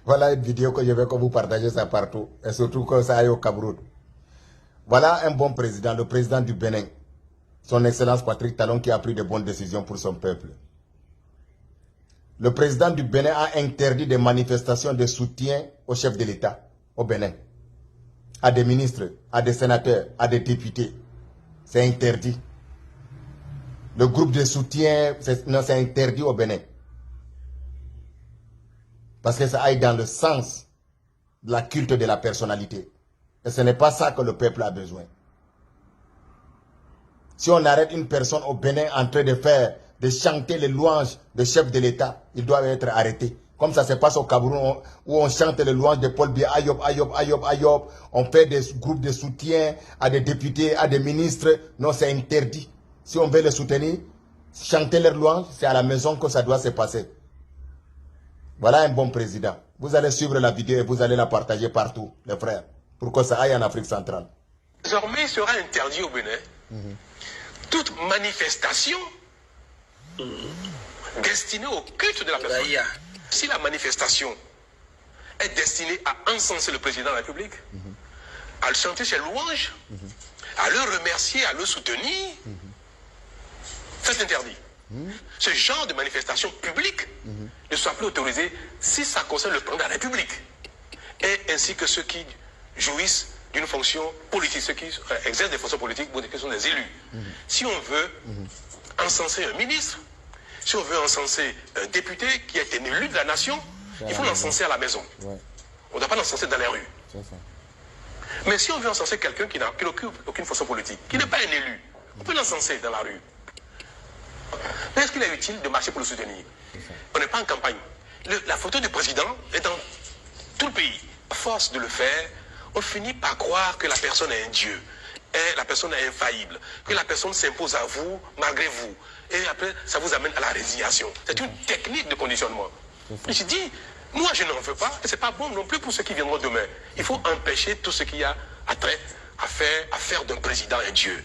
Voilà une vidéo que je vais vous partager ça partout. Et surtout que ça aille au Cameroun. Voilà un bon président, le président du Bénin. Son Excellence Patrick Talon qui a pris de bonnes décisions pour son peuple. Le président du Bénin a interdit des manifestations de soutien au chef de l'État, au Bénin. À des ministres, à des sénateurs, à des députés. C'est interdit. Le groupe de soutien, c'est interdit au Bénin. Parce que ça aille dans le sens de la culte de la personnalité. Et ce n'est pas ça que le peuple a besoin. Si on arrête une personne au Bénin en train de chanter les louanges de chef de l'État, il doit être arrêté. Comme ça se passe au Cameroun, où on chante les louanges de Paul Biya, Ayob, Ayob, Ayob, Ayob. On fait des groupes de soutien à des députés, à des ministres. Non, c'est interdit. Si on veut les soutenir, chanter leurs louanges, c'est à la maison que ça doit se passer. Voilà un bon président. Vous allez suivre la vidéo et vous allez la partager partout, les frères, pour que ça aille en Afrique centrale. Désormais, il sera interdit au Bénin toute manifestation destinée au culte de la personne. Si la manifestation est destinée à encenser le président de la République, à le chanter ses louanges, à le remercier, à le soutenir, c'est interdit. Ce genre de manifestation publique ne soit plus autorisé si ça concerne le président de la République, et ainsi que ceux qui jouissent d'une fonction politique, ceux qui exercent des fonctions politiques pour des questions des élus. Si on veut encenser un ministre, si on veut encenser un député qui est un élu de la nation, il faut l'encenser à la maison. On ne doit pas l'encenser dans les rues. Mais si on veut encenser quelqu'un qui n'occupe aucune fonction politique, qui n'est pas un élu, on peut l'encenser dans la rue. Mais est-ce qu'il est utile de marcher pour le soutenir? On n'est pas en campagne. La photo du président est dans tout le pays. À force de le faire, on finit par croire que la personne est un dieu, et la personne est infaillible, que la personne s'impose à vous malgré vous. Et après, ça vous amène à la résignation. C'est une technique de conditionnement. Je dis, moi je n'en veux pas, et ce n'est pas bon non plus pour ceux qui viendront demain. Il faut empêcher tout ce qu'il y a à faire d'un président un dieu.